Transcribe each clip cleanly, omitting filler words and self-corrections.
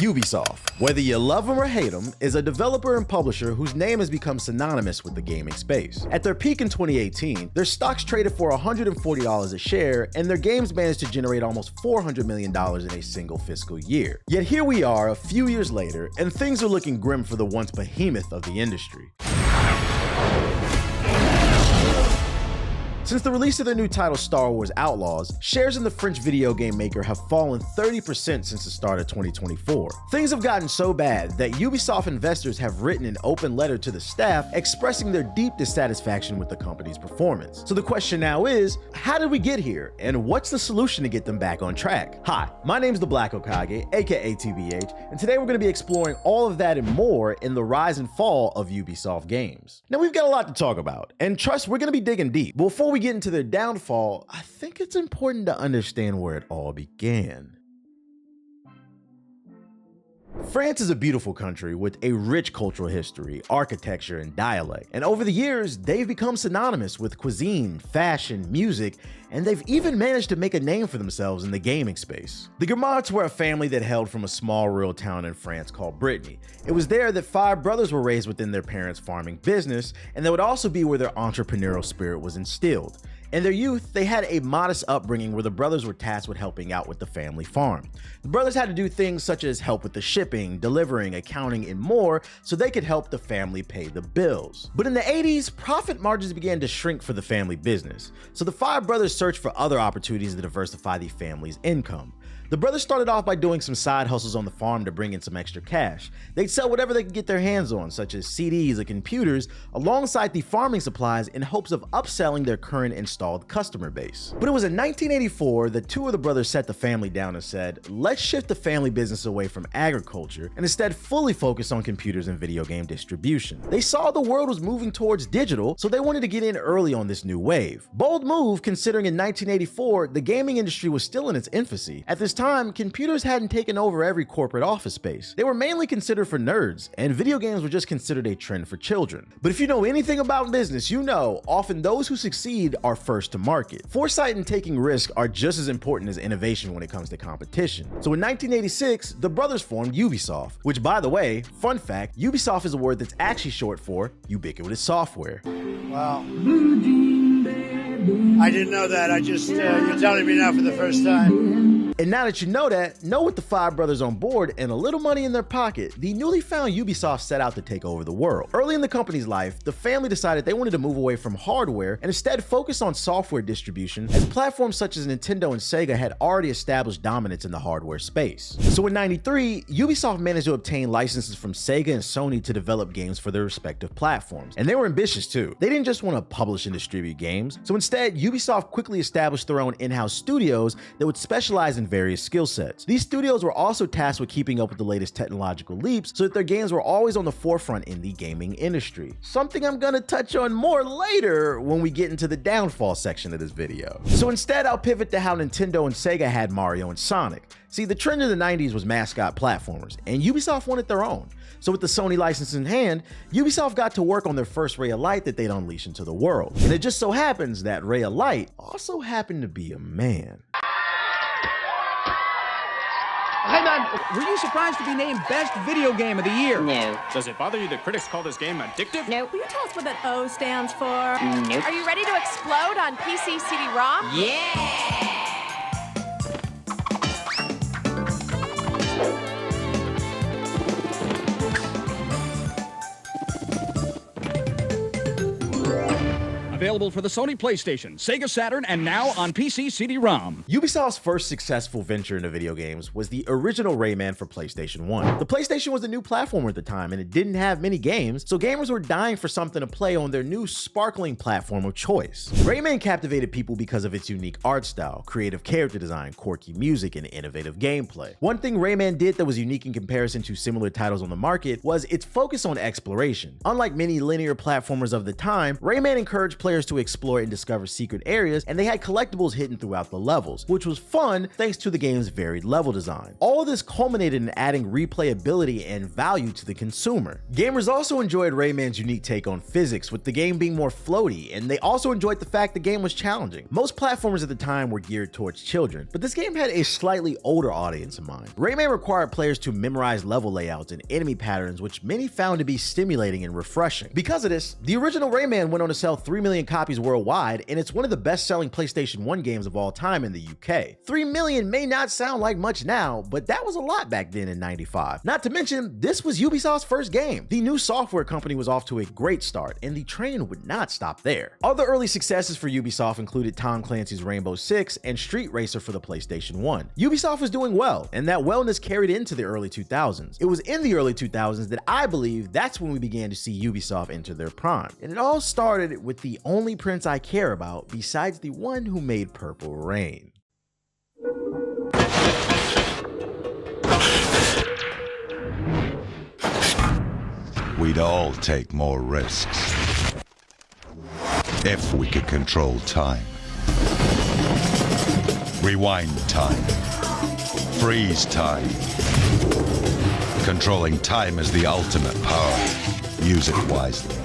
Ubisoft, whether you love them or hate them, is a developer and publisher whose name has become synonymous with the gaming space. At their peak in 2018, their stocks traded for $140 a share, and their games managed to generate almost $400 million in a single fiscal year. Yet here we are a few years later, and things are looking grim for the once behemoth of the industry. Since the release of their new title Star Wars Outlaws, shares in the French video game maker have fallen 30% since the start of 2024. Things have gotten so bad that Ubisoft investors have written an open letter to the staff expressing their deep dissatisfaction with the company's performance. So the question now is, how did we get here, and what's the solution to get them back on track? Hi, my name's the Black Okage, aka TBH, and today we're going to be exploring all of that and more in the rise and fall of Ubisoft games. Now we've got a lot to talk about, and trust, we're going to be digging deep. Before we get into their downfall, I think it's important to understand where it all began. France is a beautiful country with a rich cultural history, architecture, and dialect. And over the years, they've become synonymous with cuisine, fashion, music, and they've even managed to make a name for themselves in the gaming space. The Guillemets were a family that hailed from a small rural town in France called Brittany. It was there that 5 brothers were raised within their parents' farming business, and that would also be where their entrepreneurial spirit was instilled. In their youth, they had a modest upbringing where the brothers were tasked with helping out with the family farm. The brothers had to do things such as help with the shipping, delivering, accounting, and more so they could help the family pay the bills. But in the 80s, profit margins began to shrink for the family business, so the 5 brothers searched for other opportunities to diversify the family's income. The brothers started off by doing some side hustles on the farm to bring in some extra cash. They'd sell whatever they could get their hands on, such as CDs and computers, alongside the farming supplies in hopes of upselling their current installed customer base. But it was in 1984 that 2 of the brothers sat the family down and said, let's shift the family business away from agriculture and instead fully focus on computers and video game distribution. They saw the world was moving towards digital, so they wanted to get in early on this new wave. Bold move, considering in 1984, the gaming industry was still in its infancy. At this time, computers hadn't taken over every corporate office space. They were mainly considered for nerds, and video games were just considered a trend for children. But if you know anything about business, you know often those who succeed are first to market. Foresight and taking risks are just as important as innovation when it comes to competition. So in 1986, the brothers formed Ubisoft, which, by the way, fun fact, Ubisoft is a word that's actually short for ubiquitous software. Wow. I didn't know that. You're telling me now for the first time. And now that you know that, with the 5 brothers on board and a little money in their pocket, the newly found Ubisoft set out to take over the world. Early in the company's life, the family decided they wanted to move away from hardware and instead focus on software distribution, as platforms such as Nintendo and Sega had already established dominance in the hardware space. So in '93, Ubisoft managed to obtain licenses from Sega and Sony to develop games for their respective platforms. And they were ambitious too. They didn't just want to publish and distribute games, so instead, Ubisoft quickly established their own in-house studios that would specialize in various skill sets. These studios were also tasked with keeping up with the latest technological leaps so that their games were always on the forefront in the gaming industry. Something I'm gonna touch on more later when we get into the downfall section of this video. So instead, I'll pivot to how Nintendo and Sega had Mario and Sonic. See, the trend in the 90s was mascot platformers, and Ubisoft wanted their own. So with the Sony license in hand, Ubisoft got to work on their first ray of light that they'd unleash into the world. And it just so happens that ray of light also happened to be a man. Rayman, were you surprised to be named Best Video Game of the Year? No. Does it bother you that critics call this game addictive? No. Will you tell us what that O stands for? Nope. Are you ready to explode on PC CD-ROM? Yeah! Available for the Sony PlayStation, Sega Saturn, and now on PC CD-ROM. Ubisoft's first successful venture into video games was the original Rayman for PlayStation 1. The PlayStation was a new platform at the time, and it didn't have many games, so gamers were dying for something to play on their new sparkling platform of choice. Rayman captivated people because of its unique art style, creative character design, quirky music, and innovative gameplay. One thing Rayman did that was unique in comparison to similar titles on the market was its focus on exploration. Unlike many linear platformers of the time, Rayman encouraged players players to explore and discover secret areas, and they had collectibles hidden throughout the levels, which was fun thanks to the game's varied level design. All of this culminated in adding replayability and value to the consumer. Gamers also enjoyed Rayman's unique take on physics, with the game being more floaty, and they also enjoyed the fact the game was challenging. Most platformers at the time were geared towards children, but this game had a slightly older audience in mind. Rayman required players to memorize level layouts and enemy patterns, which many found to be stimulating and refreshing. Because of this, the original Rayman went on to sell 3 million copies worldwide, and it's one of the best-selling PlayStation 1 games of all time in the UK. 3 million may not sound like much now, but that was a lot back then in '95. Not to mention, this was Ubisoft's first game. The new software company was off to a great start, and the train would not stop there. Other early successes for Ubisoft included Tom Clancy's Rainbow Six and Street Racer for the PlayStation 1. Ubisoft was doing well, and that wellness carried into the early 2000s. It was in the early 2000s that I believe that's when we began to see Ubisoft enter their prime. And it all started with the only prince I care about besides the one who made Purple Rain. We'd all take more risks if we could control time. Rewind time. Freeze time. Controlling time is the ultimate power. Use it wisely.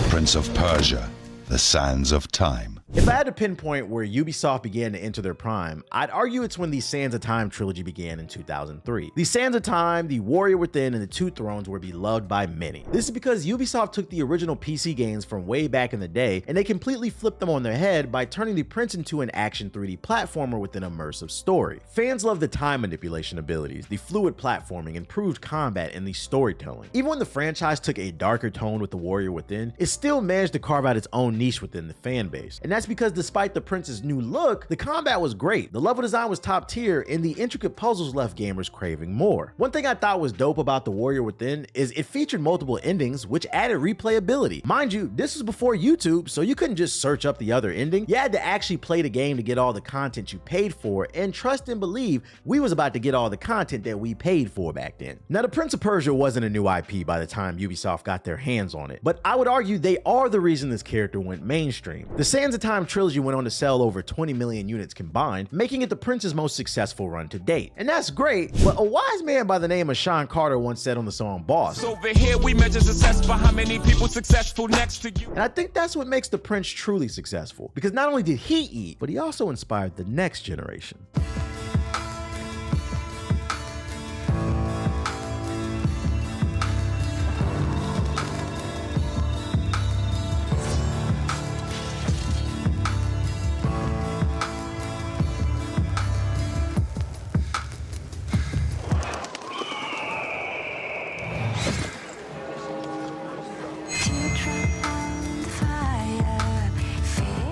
Prince of Persia, The Sands of Time. If I had to pinpoint where Ubisoft began to enter their prime, I'd argue it's when the Sands of Time trilogy began in 2003. The Sands of Time, The Warrior Within, and The Two Thrones were beloved by many. This is because Ubisoft took the original PC games from way back in the day, and they completely flipped them on their head by turning the prince into an action 3D platformer with an immersive story. Fans love the time manipulation abilities, the fluid platforming, improved combat, and the storytelling. Even when the franchise took a darker tone with The Warrior Within, it still managed to carve out its own niche within the fan base. And that's because despite the prince's new look, the combat was great, the level design was top tier, and the intricate puzzles left gamers craving more. One thing I thought was dope about The Warrior Within is it featured multiple endings, which added replayability. Mind you, this was before YouTube, so you couldn't just search up the other ending. You had to actually play the game to get all the content you paid for, and trust and believe we was about to get all the content that we paid for back then. Now, the Prince of Persia wasn't a new IP by the time Ubisoft got their hands on it, but I would argue they are the reason this character went mainstream. The Sands of Time trilogy went on to sell over 20 million units combined, making it the Prince's most successful run to date. And that's great, but a wise man by the name of Sean Carter once said on the song Boss, "Over here we measure success by how many people successful next to you." And I think that's what makes the Prince truly successful, because not only did he eat, but he also inspired the next generation.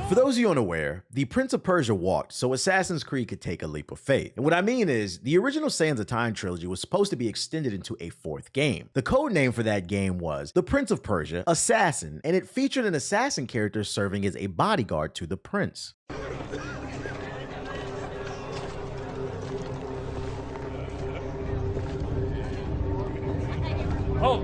For those of you unaware, the Prince of Persia walked so Assassin's Creed could take a leap of faith. And what I mean is, the original Sands of Time trilogy was supposed to be extended into a fourth game. The code name for that game was The Prince of Persia Assassin, and it featured an assassin character serving as a bodyguard to the prince. Oh!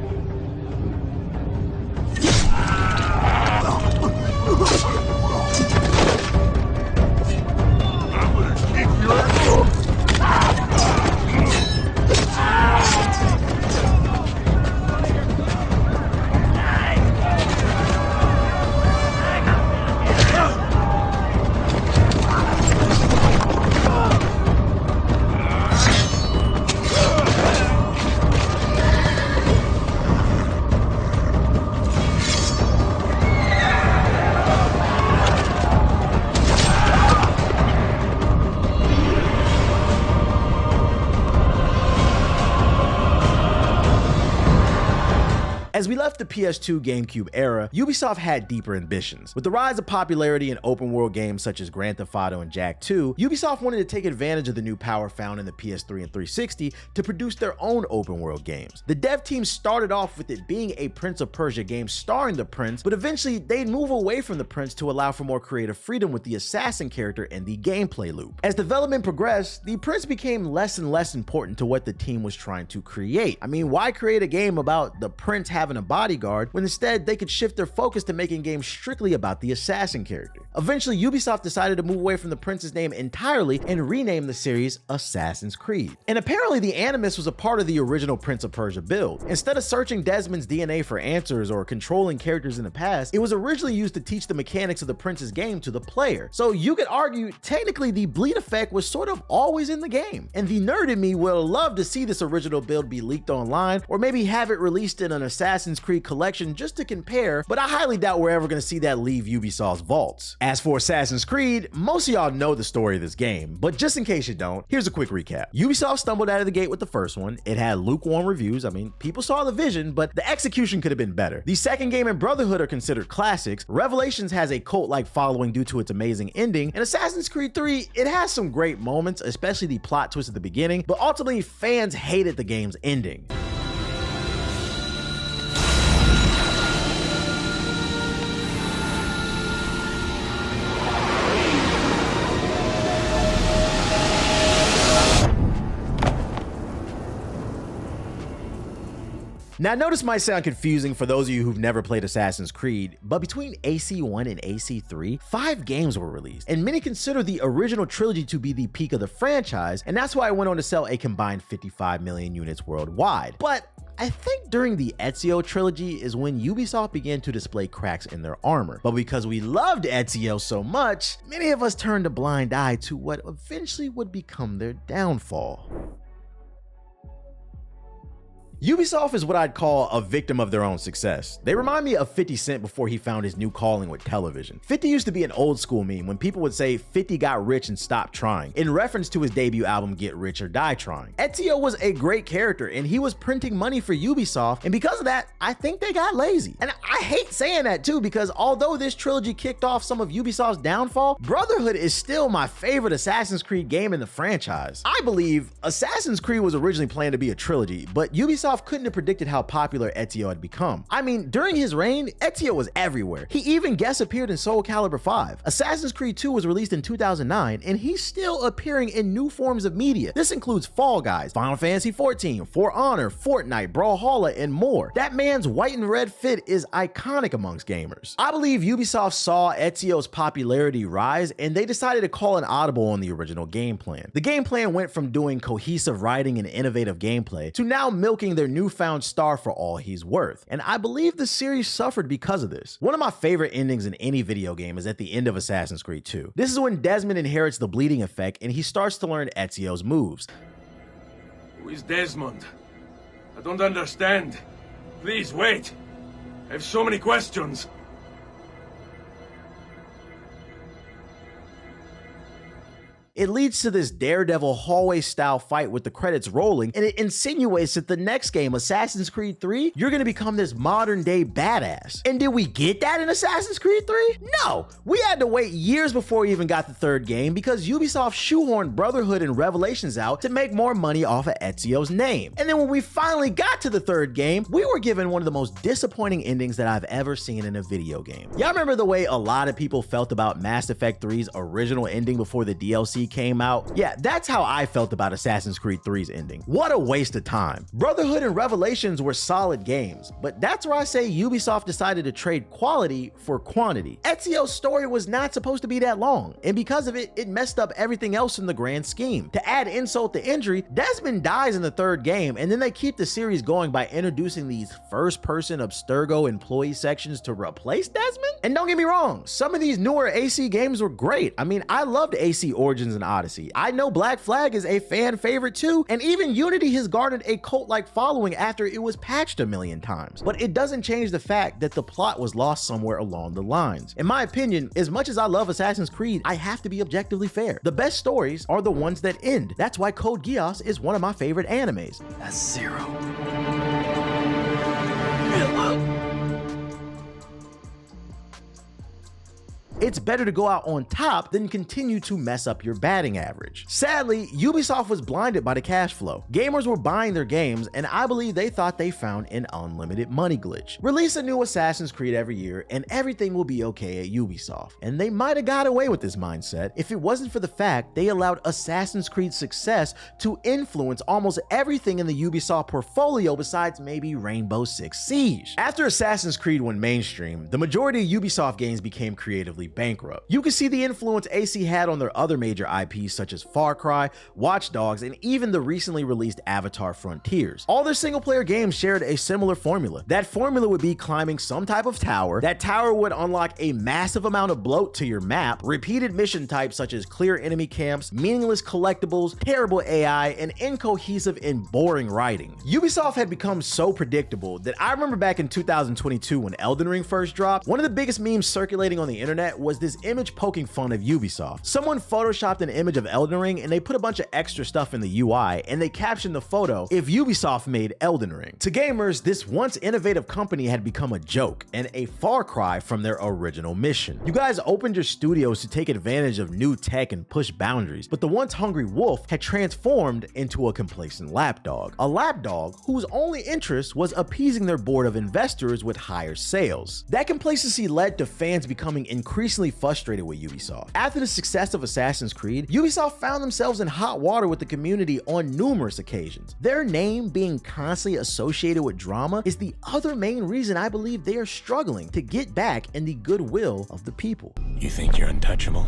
As we left the PS2 GameCube era, Ubisoft had deeper ambitions. With the rise of popularity in open world games such as Grand Theft Auto and Jak 2, Ubisoft wanted to take advantage of the new power found in the PS3 and 360 to produce their own open world games. The dev team started off with it being a Prince of Persia game starring the prince, but eventually they'd move away from the prince to allow for more creative freedom with the assassin character and the gameplay loop. As development progressed, the prince became less and less important to what the team was trying to create. I mean, why create a game about the prince having having a bodyguard, when instead they could shift their focus to making games strictly about the assassin character. Eventually, Ubisoft decided to move away from the prince's name entirely and rename the series Assassin's Creed. And apparently the Animus was a part of the original Prince of Persia build. Instead of searching Desmond's DNA for answers or controlling characters in the past, it was originally used to teach the mechanics of the prince's game to the player. So you could argue, technically the bleed effect was sort of always in the game. And the nerd in me will love to see this original build be leaked online, or maybe have it released in an Assassin's Creed collection just to compare, but I highly doubt we're ever gonna see that leave Ubisoft's vaults. As for Assassin's Creed, most of y'all know the story of this game, but just in case you don't, here's a quick recap. Ubisoft stumbled out of the gate with the first one. It had lukewarm reviews. I mean, people saw the vision, but the execution could have been better. The second game and Brotherhood are considered classics. Revelations has a cult-like following due to its amazing ending, and Assassin's Creed 3, it has some great moments, especially the plot twist at the beginning, but ultimately fans hated the game's ending. Now, notice might sound confusing for those of you who've never played Assassin's Creed, but between AC1 and AC3, 5 games were released, and many consider the original trilogy to be the peak of the franchise, and that's why it went on to sell a combined 55 million units worldwide. But I think during the Ezio trilogy is when Ubisoft began to display cracks in their armor. But because we loved Ezio so much, many of us turned a blind eye to what eventually would become their downfall. Ubisoft is what I'd call a victim of their own success. They remind me of 50 Cent before he found his new calling with television. 50 used to be an old school meme when people would say 50 got rich and stopped trying, in reference to his debut album Get Rich or Die Trying. Ezio was a great character and he was printing money for Ubisoft, and because of that, I think they got lazy. And I hate saying that too, because although this trilogy kicked off some of Ubisoft's downfall, Brotherhood is still my favorite Assassin's Creed game in the franchise. I believe Assassin's Creed was originally planned to be a trilogy, but Ubisoft couldn't have predicted how popular Ezio had become. I mean, during his reign, Ezio was everywhere. He even guest appeared in Soul Calibur 5. Assassin's Creed 2 was released in 2009, and he's still appearing in new forms of media. This includes Fall Guys, Final Fantasy XIV, For Honor, Fortnite, Brawlhalla, and more. That man's white and red fit is iconic amongst gamers. I believe Ubisoft saw Ezio's popularity rise, and they decided to call an audible on the original game plan. The game plan went from doing cohesive writing and innovative gameplay to now milking their newfound star for all he's worth. And I believe the series suffered because of this. One of my favorite endings in any video game is at the end of Assassin's Creed 2. This is when Desmond inherits the bleeding effect and he starts to learn Ezio's moves. Who is Desmond? I don't understand. Please wait. I have so many questions. It leads to this Daredevil hallway-style fight with the credits rolling, and it insinuates that the next game, Assassin's Creed 3, you're gonna become this modern-day badass. And did we get that in Assassin's Creed 3? No! We had to wait years before we even got the third game because Ubisoft shoehorned Brotherhood and Revelations out to make more money off of Ezio's name. And then when we finally got to the third game, we were given one of the most disappointing endings that I've ever seen in a video game. Y'all remember the way a lot of people felt about Mass Effect 3's original ending before the DLC came out? Yeah, that's how I felt about Assassin's Creed 3's ending. What a waste of time. Brotherhood and Revelations were solid games, but that's where I say Ubisoft decided to trade quality for quantity. Ezio's story was not supposed to be that long, and because of it, it messed up everything else in the grand scheme. To add insult to injury, Desmond dies in the third game, and then they keep the series going by introducing these first-person Abstergo employee sections to replace Desmond? And don't get me wrong, some of these newer AC games were great. I mean, I loved AC Origins and Odyssey. I know Black Flag is a fan favorite too, and even Unity has garnered a cult-like following after it was patched a million times. But it doesn't change the fact that the plot was lost somewhere along the lines. In my opinion, as much as I love Assassin's Creed, I have to be objectively fair. The best stories are the ones that end. That's why Code Geass is one of my favorite animes. That's zero. it's better to go out on top than continue to mess up your batting average. Sadly, Ubisoft was blinded by the cash flow. Gamers were buying their games, and I believe they thought they found an unlimited money glitch. Release a new Assassin's Creed every year, and everything will be okay at Ubisoft. And they might have got away with this mindset if it wasn't for the fact they allowed Assassin's Creed's success to influence almost everything in the Ubisoft portfolio besides maybe Rainbow Six Siege. After Assassin's Creed went mainstream, the majority of Ubisoft games became creatively bankrupt. You can see the influence AC had on their other major IPs such as Far Cry, Watch Dogs, and even the recently released Avatar Frontiers. All their single-player games shared a similar formula. That formula would be climbing some type of tower. That tower would unlock a massive amount of bloat to your map, repeated mission types such as clear enemy camps, meaningless collectibles, terrible AI, and incohesive and boring writing. Ubisoft had become so predictable that I remember back in 2022 when Elden Ring first dropped, one of the biggest memes circulating on the internet was this image poking fun of Ubisoft. Someone photoshopped an image of Elden Ring and they put a bunch of extra stuff in the UI and they captioned the photo, "If Ubisoft made Elden Ring." To gamers, this once innovative company had become a joke and a far cry from their original mission. You guys opened your studios to take advantage of new tech and push boundaries, but the once hungry wolf had transformed into a complacent lapdog. A lapdog whose only interest was appeasing their board of investors with higher sales. That complacency led to fans becoming increasingly frustrated with Ubisoft. After the success of Assassin's Creed, Ubisoft found themselves in hot water with the community on numerous occasions. Their name being constantly associated with drama is the other main reason I believe they are struggling to get back in the goodwill of the people. You think you're untouchable?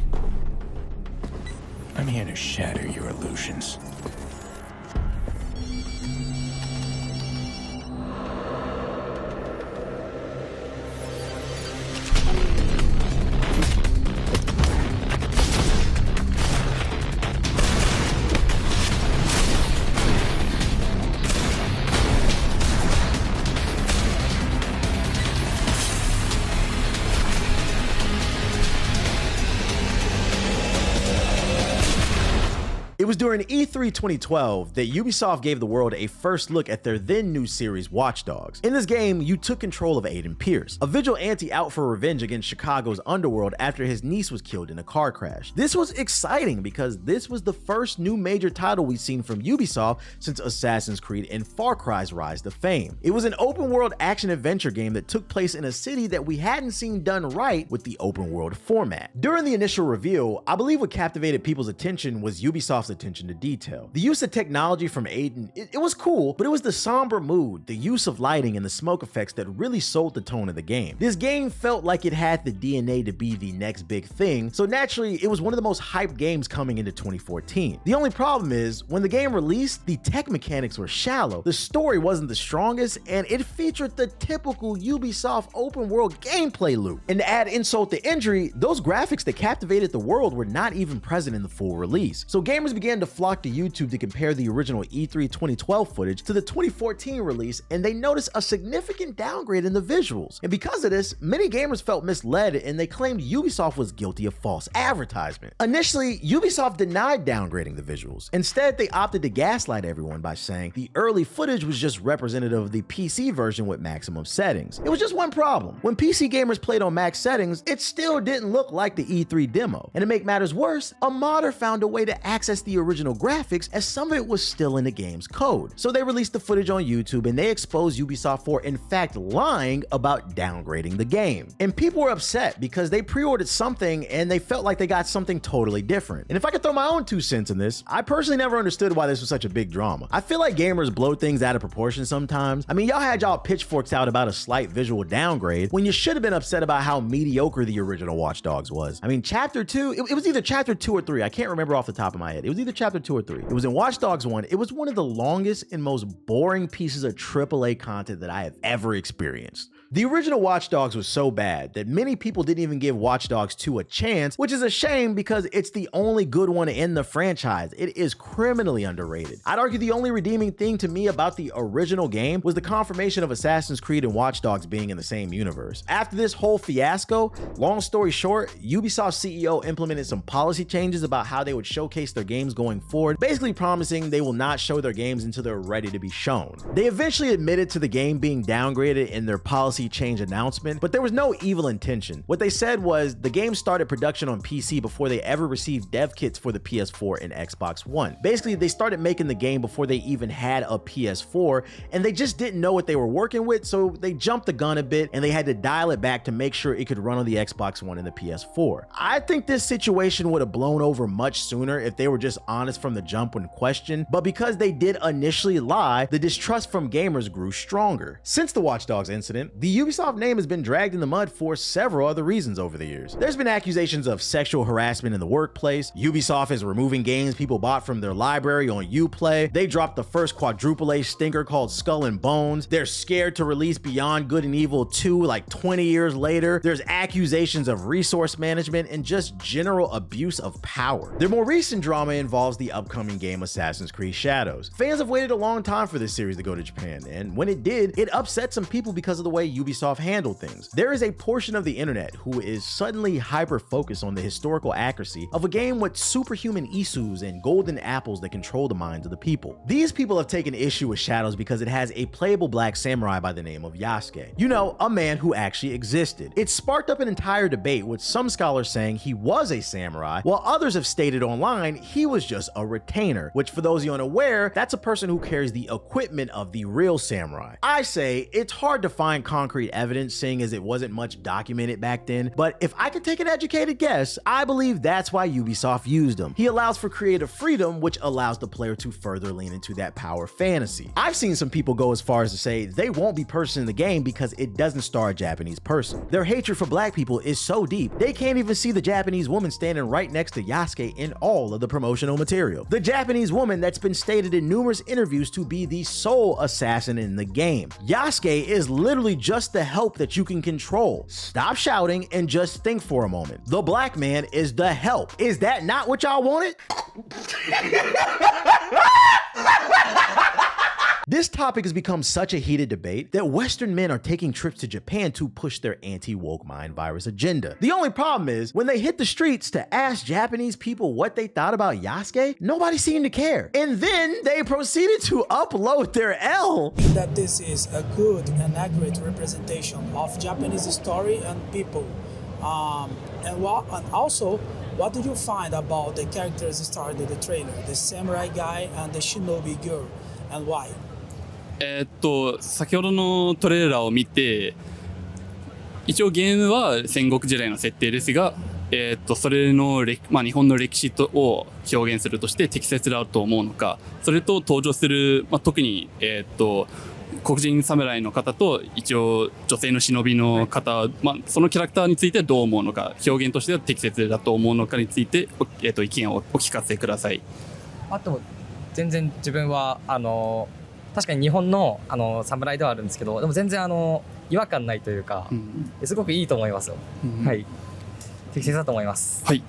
I'm here to shatter your illusions. It was during E3 2012 that Ubisoft gave the world a first look at their then new series Watch Dogs. In this game, you took control of Aiden Pierce, a vigilante out for revenge against Chicago's underworld after his niece was killed in a car crash. This was exciting because this was the first new major title we've seen from Ubisoft since Assassin's Creed and Far Cry's rise to fame. It was an open world action adventure game that took place in a city that we hadn't seen done right with the open world format. During the initial reveal, I believe what captivated people's attention was Ubisoft's attention to detail. The use of technology from Aiden, it was cool, but it was the somber mood, the use of lighting, and the smoke effects that really sold the tone of the game. This game felt like it had the DNA to be the next big thing, so naturally it was one of the most hyped games coming into 2014. The only problem is, when the game released, the tech mechanics were shallow, the story wasn't the strongest, and it featured the typical Ubisoft open world gameplay loop. And to add insult to injury, those graphics that captivated the world were not even present in the full release. So gamers began to flock to YouTube to compare the original E3 2012 footage to the 2014 release, and they noticed a significant downgrade in the visuals. And because of this, many gamers felt misled and they claimed Ubisoft was guilty of false advertisement. Initially, Ubisoft denied downgrading the visuals. Instead, they opted to gaslight everyone by saying the early footage was just representative of the PC version with maximum settings. It was just one problem. When PC gamers played on max settings, it still didn't look like the E3 demo. And to make matters worse, a modder found a way to access the original graphics as some of it was still in the game's code. So they released the footage on YouTube and they exposed Ubisoft for in fact lying about downgrading the game. And people were upset because they pre-ordered something and they felt like they got something totally different. And if I could throw my own 2 cents in this, I personally never understood why this was such a big drama. I feel like gamers blow things out of proportion sometimes. I mean, y'all had y'all pitchforks out about a slight visual downgrade when you should have been upset about how mediocre the original Watch Dogs was. I mean, chapter 2, it was either chapter 2 or 3. I can't remember off the top of my head. It was either chapter 2 or 3. It was in Watch Dogs 1. It was one of the longest and most boring pieces of AAA content that I have ever experienced. The original Watch Dogs was so bad that many people didn't even give Watch Dogs 2 a chance, which is a shame because it's the only good one in the franchise. It is criminally underrated. I'd argue the only redeeming thing to me about the original game was the confirmation of Assassin's Creed and Watch Dogs being in the same universe. After this whole fiasco, long story short, Ubisoft CEO implemented some policy changes about how they would showcase their games going forward, basically promising they will not show their games until they're ready to be shown. They eventually admitted to the game being downgraded in their policy policy change announcement, but there was no evil intention. What they said was the game started production on PC before they ever received dev kits for the PS4 and Xbox One. Basically, they started making the game before they even had a PS4, and they just didn't know what they were working with, so they jumped the gun a bit and they had to dial it back to make sure it could run on the Xbox One and the PS4. I think this situation would have blown over much sooner if they were just honest from the jump when questioned, but because they did initially lie, the distrust from gamers grew stronger. Since the Watch Dogs incident, the Ubisoft name has been dragged in the mud for several other reasons over the years. There's been accusations of sexual harassment in the workplace. Ubisoft is removing games people bought from their library on Uplay. They dropped the first quadruple A stinker called Skull and Bones. They're scared to release Beyond Good and Evil 2 like 20 years later. There's accusations of resource management and just general abuse of power. Their more recent drama involves the upcoming game Assassin's Creed Shadows. Fans have waited a long time for this series to go to Japan, and when it did, it upset some people because of the way Ubisoft handled things. There is a portion of the internet who is suddenly hyper-focused on the historical accuracy of a game with superhuman Isus and golden apples that control the minds of the people. These people have taken issue with Shadows because it has a playable black samurai by the name of Yasuke. You know, a man who actually existed. It sparked up an entire debate with some scholars saying he was a samurai, while others have stated online he was just a retainer, which for those of you unaware, that's a person who carries the equipment of the real samurai. I say it's hard to find concrete evidence seeing as it wasn't much documented back then, but if I could take an educated guess, I believe that's why Ubisoft used him. He allows for creative freedom, which allows the player to further lean into that power fantasy. I've seen some people go as far as to say they won't be person in the game because it doesn't star a Japanese person. Their hatred for black people is so deep, they can't even see the Japanese woman standing right next to Yasuke in all of the promotional material. The Japanese woman that's been stated in numerous interviews to be the sole assassin in the game. Yasuke is literally just the help that you can control. Stop shouting and just think for a moment. The black man is the help. Is that not what y'all wanted? This topic has become such a heated debate that Western men are taking trips to Japan to push their anti-woke mind virus agenda. The only problem is, when they hit the streets to ask Japanese people what they thought about Yasuke, nobody seemed to care. And then they proceeded to upload their L. That this is a good and accurate representation of Japanese story and people. And also, what did you find about the characters starred in the trailer? The samurai guy and the shinobi girl, and why? 先ほどのトレーラーを見て、一応ゲームは戦国時代の設定ですが、それの日本の歴史を表現するとして適切だと思うのか、それと登場する、特に、黒人侍の方と一応女性の忍びの方、そのキャラクターについてどう思うのか、表現としては適切だと思うのかについて、意見をお聞かせください。あと全然自分は確かに日本の侍ではあるんですけど、でも全然違和感ないというか、すごくいいと思いますよ。はい。適切だと思います。はい。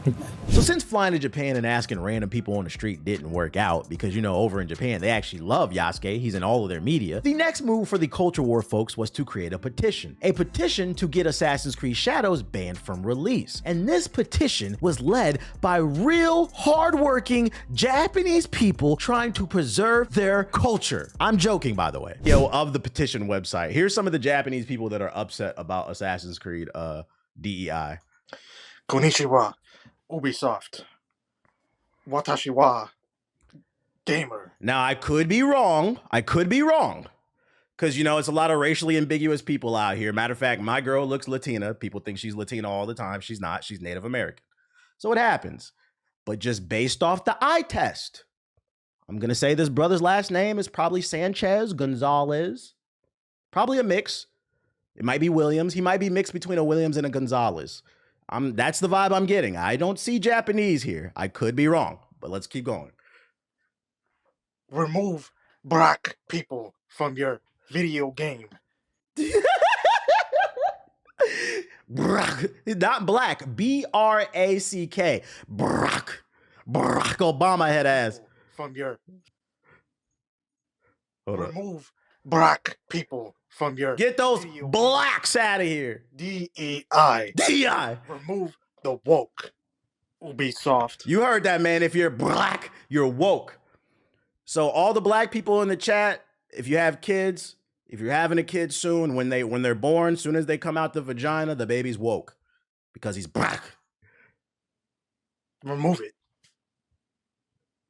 So since flying to Japan and asking random people on the street didn't work out, because you know over in Japan they actually love Yasuke, he's in all of their media, the next move for the culture war folks was to create a petition. A petition to get Assassin's Creed Shadows banned from release. And this petition was led by real hardworking Japanese people trying to preserve their culture. I'm joking, by the way. Yo, of the petition website, here's some of the Japanese people that are upset about Assassin's Creed DEI. Konnichiwa, Ubisoft. Watashi wa gamer. Now, I could be wrong. Because, you know, it's a lot of racially ambiguous people out here. Matter of fact, my girl looks Latina. People think she's Latina all the time. She's not. She's Native American. So it happens. But just based off the eye test, I'm going to say this brother's last name is probably Sanchez Gonzalez. Probably a mix. It might be Williams. He might be mixed between a Williams and a Gonzalez. That's the vibe I'm getting. I don't see Japanese here. I could be wrong, but let's keep going. Remove black people from your video game. Not black. B-R-A-C-K. Barack Obama head ass. From your... Remove black people from your... Get those blacks out of here. DEI. DEI. Remove the woke. Ubisoft. You heard that, man. If you're black, you're woke. So all the black people in the chat, if you have kids, If you're having a kid soon, when they're born, soon as they come out the vagina, the baby's woke because he's black. Remove it.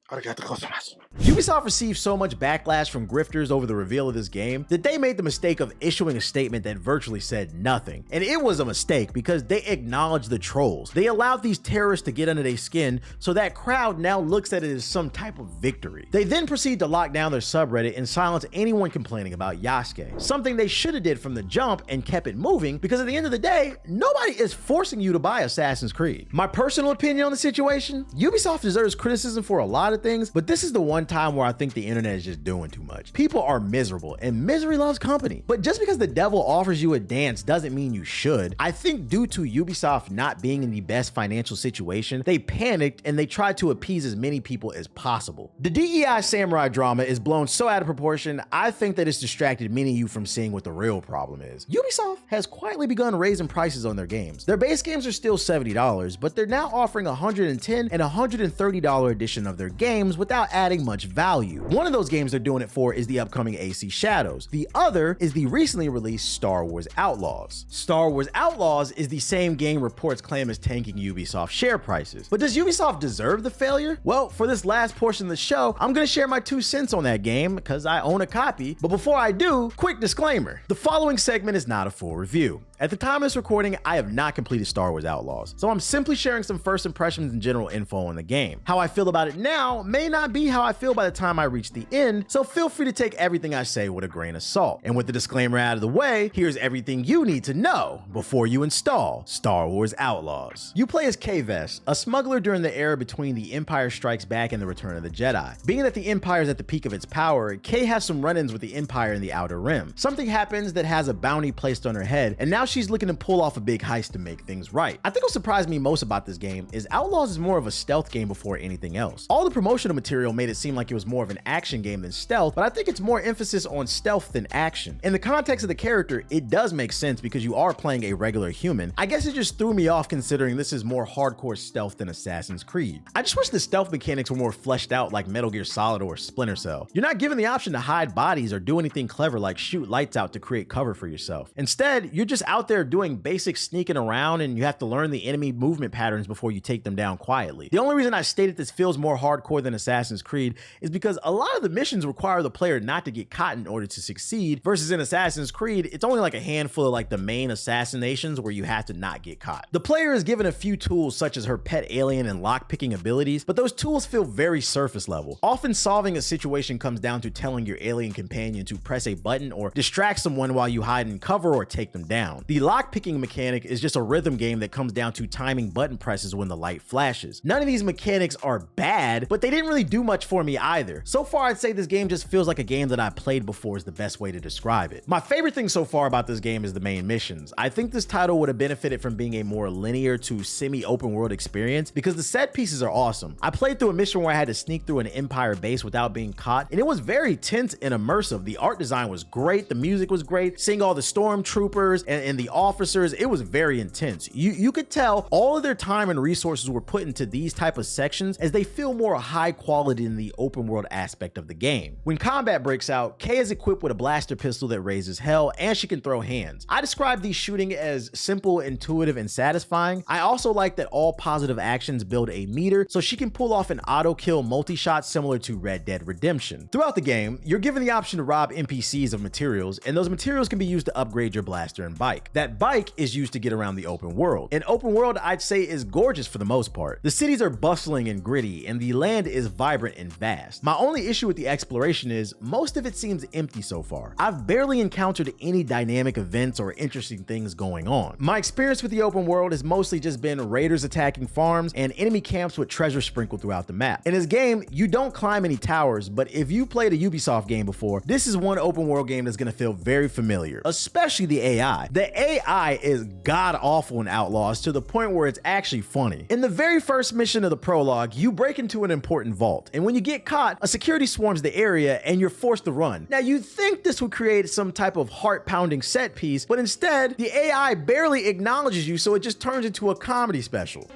Arigato gozaimasu. Ubisoft received so much backlash from grifters over the reveal of this game that they made the mistake of issuing a statement that virtually said nothing. And it was a mistake because they acknowledged the trolls. They allowed these terrorists to get under their skin, so that crowd now looks at it as some type of victory. They then proceed to lock down their subreddit and silence anyone complaining about Yasuke, something they should have did from the jump and kept it moving, because at the end of the day, nobody is forcing you to buy Assassin's Creed. My personal opinion on the situation, Ubisoft deserves criticism for a lot of things, but this is the one time where I think the internet is just doing too much. People are miserable, and misery loves company. But just because the devil offers you a dance doesn't mean you should. I think due to Ubisoft not being in the best financial situation, they panicked and they tried to appease as many people as possible. The DEI samurai drama is blown so out of proportion, I think that it's distracted many of you from seeing what the real problem is. Ubisoft has quietly begun raising prices on their games. Their base games are still $70, but they're now offering a $110 and $130 edition of their games without adding much value. One of those games they're doing it for is the upcoming AC Shadows. The other is the recently released Star Wars Outlaws. Star Wars Outlaws is the same game reports claim is tanking Ubisoft share prices. But does Ubisoft deserve the failure? Well, for this last portion of the show, I'm gonna share my 2 cents on that game because I own a copy. But before I do, quick disclaimer. The following segment is not a full review. At the time of this recording, I have not completed Star Wars Outlaws, so I'm simply sharing some first impressions and general info on the game. How I feel about it now may not be how I feel by the time I reach the end, so feel free to take everything I say with a grain of salt. And with the disclaimer out of the way, here's everything you need to know before you install Star Wars Outlaws. You play as K-Vest, a smuggler during the era between The Empire Strikes Back and The Return of the Jedi. Being that the Empire is at the peak of its power, Kay has some run-ins with the Empire in the Outer Rim. Something happens that has a bounty placed on her head, and now she's looking to pull off a big heist to make things right. I think what surprised me most about this game is Outlaws is more of a stealth game before anything else. All the promotional material made it seem like it was more of an action game than stealth, but I think it's more emphasis on stealth than action. In the context of the character, it does make sense because you are playing a regular human. I guess it just threw me off considering this is more hardcore stealth than Assassin's Creed. I just wish the stealth mechanics were more fleshed out like Metal Gear Solid or Splinter Cell. You're not given the option to hide bodies or do anything clever like shoot lights out to create cover for yourself. Instead, you're just out there doing basic sneaking around, and you have to learn the enemy movement patterns before you take them down quietly. The only reason I stated this feels more hardcore than Assassin's Creed is because a lot of the missions require the player not to get caught in order to succeed, versus in Assassin's Creed, it's only like a handful of like the main assassinations where you have to not get caught. The player is given a few tools such as her pet alien and lock-picking abilities, but those tools feel very surface level. Often solving a situation comes down to telling your alien companion to press a button or distract someone while you hide in cover or take them down. The lock-picking mechanic is just a rhythm game that comes down to timing button presses when the light flashes. None of these mechanics are bad, but they didn't really do much for me either. So far, I'd say this game just feels like a game that I played before is the best way to describe it. My favorite thing so far about this game is the main missions. I think this title would have benefited from being a more linear to semi-open world experience because the set pieces are awesome. I played through a mission where I had to sneak through an Empire base without being caught, and it was very tense and immersive. The art design was great, the music was great, seeing all the stormtroopers and the officers, it was very intense. You could tell all of their time and resources were put into these type of sections as they feel more high quality in the open world aspect of the game. When combat breaks out, Kay is equipped with a blaster pistol that raises hell, and she can throw hands. I describe these shooting as simple, intuitive, and satisfying. I also like that all positive actions build a meter, so she can pull off an auto kill multi-shot similar to Red Dead Redemption. Throughout the game, you're given the option to rob NPCs of materials, and those materials can be used to upgrade your blaster and bike. That bike is used to get around the open world. An open world I'd say is gorgeous for the most part. The cities are bustling and gritty, and the land is vibrant and vast. My only issue with the exploration is most of it seems empty so far. I've barely encountered any dynamic events or interesting things going on. My experience with the open world has mostly just been raiders attacking farms and enemy camps with treasure sprinkled throughout the map. In this game, you don't climb any towers, but if you played a Ubisoft game before, this is one open world game that's gonna feel very familiar, especially the AI. The AI is god-awful in Outlaws to the point where it's actually funny. In the very first mission of the prologue, you break into an important vault, and when you get caught, a security swarms the area and you're forced to run. Now, you'd think this would create some type of heart-pounding set piece, but instead, the AI barely acknowledges you, so it just turns into a comedy special.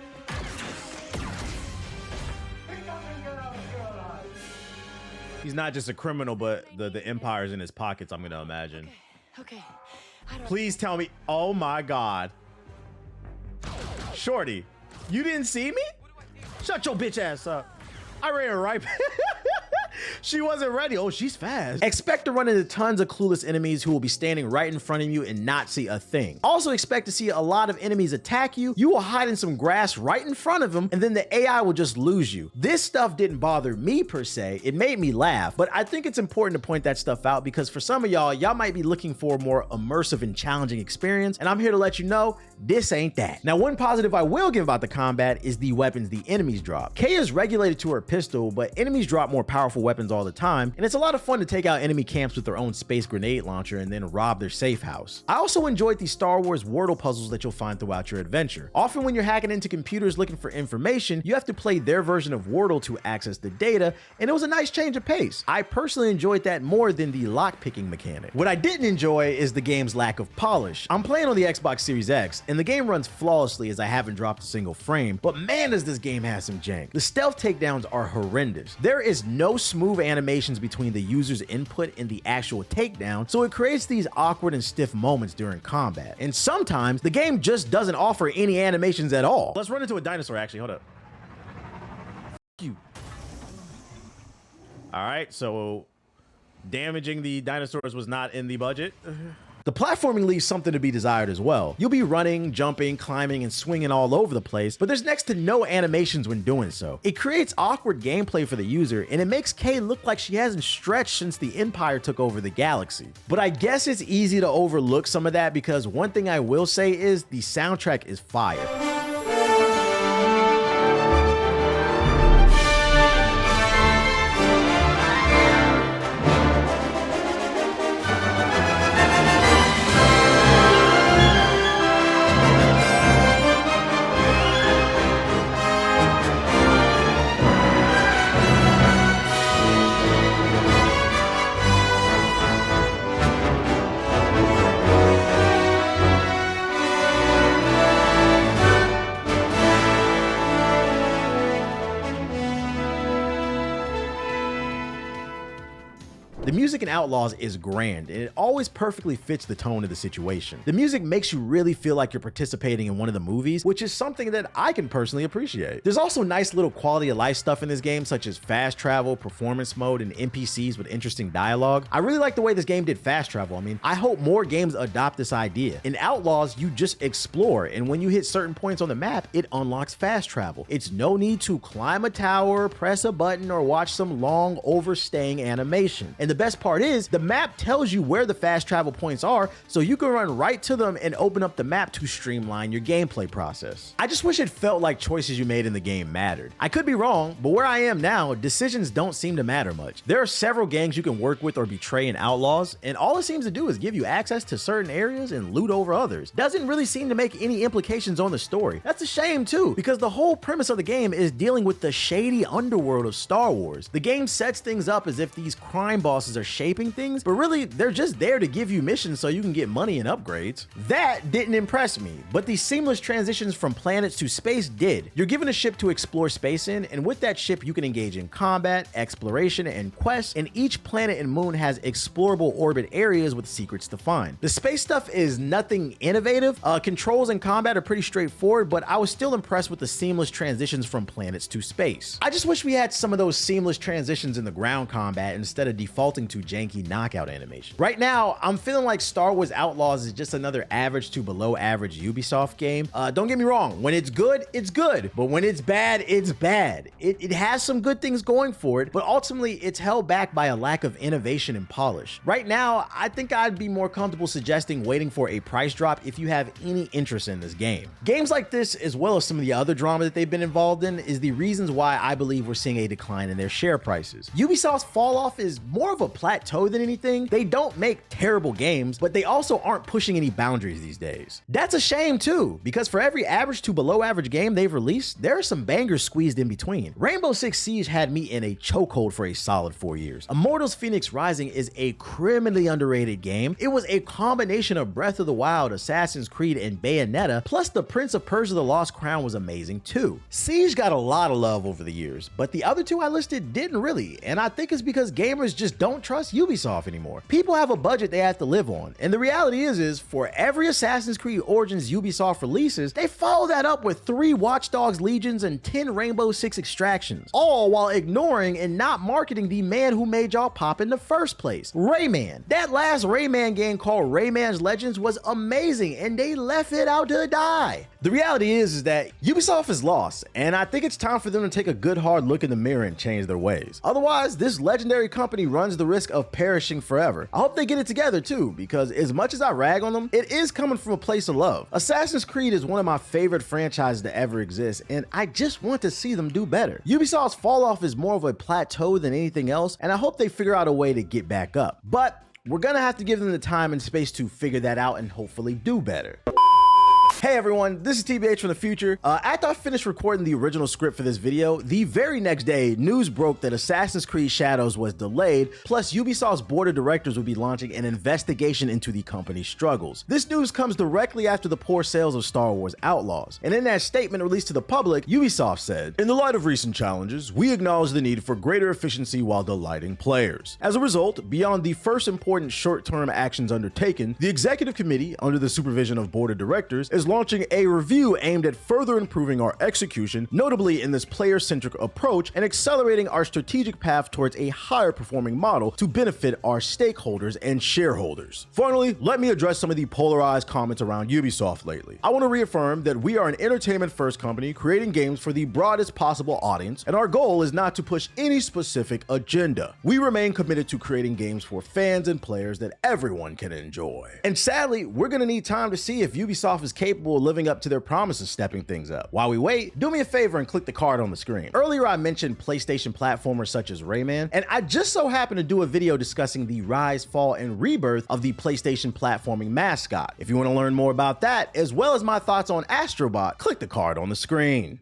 He's not just a criminal, but the empire's in his pockets, I'm gonna imagine. Okay. Please tell me. Oh my God. Shorty, you didn't see me? Shut your bitch ass up. I ran right. She wasn't ready. Oh, she's fast. Expect to run into tons of clueless enemies who will be standing right in front of you and not see a thing. Also expect to see a lot of enemies attack you. You will hide in some grass right in front of them, and then the AI will just lose you. This stuff didn't bother me per se. It made me laugh, but I think it's important to point that stuff out because for some of y'all might be looking for a more immersive and challenging experience, and I'm here to let you know this ain't that. Now, one positive I will give about the combat is the weapons the enemies drop. Kay is regulated to her pistol, but enemies drop more powerful weapons all the time, and it's a lot of fun to take out enemy camps with their own space grenade launcher and then rob their safe house. I also enjoyed the Star Wars Wordle puzzles that you'll find throughout your adventure. Often when you're hacking into computers looking for information, you have to play their version of Wordle to access the data, and it was a nice change of pace. I personally enjoyed that more than the lockpicking mechanic. What I didn't enjoy is the game's lack of polish. I'm playing on the Xbox Series X, and the game runs flawlessly as I haven't dropped a single frame, but man does this game have some jank. The stealth takedowns are horrendous. There is no smooth animations between the user's input and the actual takedown, so it creates these awkward and stiff moments during combat. And sometimes the game just doesn't offer any animations at all. Let's run into a dinosaur actually, hold up. You. All right, so damaging the dinosaurs was not in the budget. The platforming leaves something to be desired as well. You'll be running, jumping, climbing, and swinging all over the place, but there's next to no animations when doing so. It creates awkward gameplay for the user, and it makes Kay look like she hasn't stretched since the Empire took over the galaxy. But I guess it's easy to overlook some of that because one thing I will say is the soundtrack is fire. The music in Outlaws is grand, and it always perfectly fits the tone of the situation. The music makes you really feel like you're participating in one of the movies, which is something that I can personally appreciate. There's also nice little quality of life stuff in this game, such as fast travel, performance mode, and NPCs with interesting dialogue. I really like the way this game did fast travel. I mean, I hope more games adopt this idea. In Outlaws, you just explore, and when you hit certain points on the map, it unlocks fast travel. It's no need to climb a tower, press a button, or watch some long overstaying animation. And the best part is the map tells you where the fast travel points are, so you can run right to them and open up the map to streamline your gameplay process. I just wish it felt like choices you made in the game mattered. I could be wrong, but where I am now, decisions don't seem to matter much. There are several gangs you can work with or betray in Outlaws, and all it seems to do is give you access to certain areas and loot over others. Doesn't really seem to make any implications on the story. That's a shame too, because the whole premise of the game is dealing with the shady underworld of Star Wars. The game sets things up as if these crime bosses are shaping things, but really they're just there to give you missions so you can get money and upgrades. That didn't impress me, but the seamless transitions from planets to space did. You're given a ship to explore space in, and with that ship you can engage in combat, exploration, and quests, and each planet and moon has explorable orbit areas with secrets to find. The space stuff is nothing innovative. Controls and combat are pretty straightforward, but I was still impressed with the seamless transitions from planets to space. I just wish we had some of those seamless transitions in the ground combat instead of defaulting to janky knockout animation. Right now, I'm feeling like Star Wars Outlaws is just another average to below average Ubisoft game. Don't get me wrong, when it's good, but when it's bad, it's bad. It has some good things going for it, but ultimately it's held back by a lack of innovation and polish. Right now, I think I'd be more comfortable suggesting waiting for a price drop if you have any interest in this game. Games like this, as well as some of the other drama that they've been involved in, is the reasons why I believe we're seeing a decline in their share prices. Ubisoft's fall off is more of a plateau than anything. They don't make terrible games, but they also aren't pushing any boundaries these days. That's a shame too, because for every average to below average game they've released, there are some bangers squeezed in between. Rainbow Six Siege had me in a chokehold for a solid 4 years. Immortals Phoenix Rising is a criminally underrated game. It was a combination of Breath of the Wild, Assassin's Creed, and Bayonetta, plus the Prince of Persia: The Lost Crown was amazing too. Siege got a lot of love over the years, but the other two I listed didn't really, and I think it's because gamers just don't trust Ubisoft anymore. People have a budget they have to live on, and the reality is for every Assassin's Creed Origins Ubisoft releases, they follow that up with 3 Watch Dogs Legions and 10 Rainbow Six Extractions, all while ignoring and not marketing the man who made y'all pop in the first place, Rayman. That last Rayman game called Rayman's Legends was amazing, and they left it out to die. The reality is that Ubisoft is lost, and I think it's time for them to take a good hard look in the mirror and change their ways. Otherwise, this legendary company runs the risk of perishing forever. I hope they get it together too, because as much as I rag on them, it is coming from a place of love. Assassin's Creed is one of my favorite franchises to ever exist, and I just want to see them do better. Ubisoft's fall off is more of a plateau than anything else, and I hope they figure out a way to get back up. But we're gonna have to give them the time and space to figure that out and hopefully do better. Hey everyone, this is TBH from the future. After I finished recording the original script for this video, the very next day, news broke that Assassin's Creed Shadows was delayed, plus Ubisoft's board of directors would be launching an investigation into the company's struggles. This news comes directly after the poor sales of Star Wars Outlaws, and in that statement released to the public, Ubisoft said, "In the light of recent challenges, we acknowledge the need for greater efficiency while delighting players. As a result, beyond the first important short-term actions undertaken, the executive committee, under the supervision of board of directors, is launching a review aimed at further improving our execution, notably in this player-centric approach, and accelerating our strategic path towards a higher performing model to benefit our stakeholders and shareholders." Finally, let me address some of the polarized comments around Ubisoft lately. I want to reaffirm that we are an entertainment-first company creating games for the broadest possible audience, and our goal is not to push any specific agenda. We remain committed to creating games for fans and players that everyone can enjoy. And sadly, we're going to need time to see if Ubisoft is capable of living up to their promises stepping things up. While we wait, do me a favor and click the card on the screen. Earlier I mentioned PlayStation platformers such as Rayman, and I just so happened to do a video discussing the rise, fall, and rebirth of the PlayStation platforming mascot. If you want to learn more about that, as well as my thoughts on Astrobot, click the card on the screen.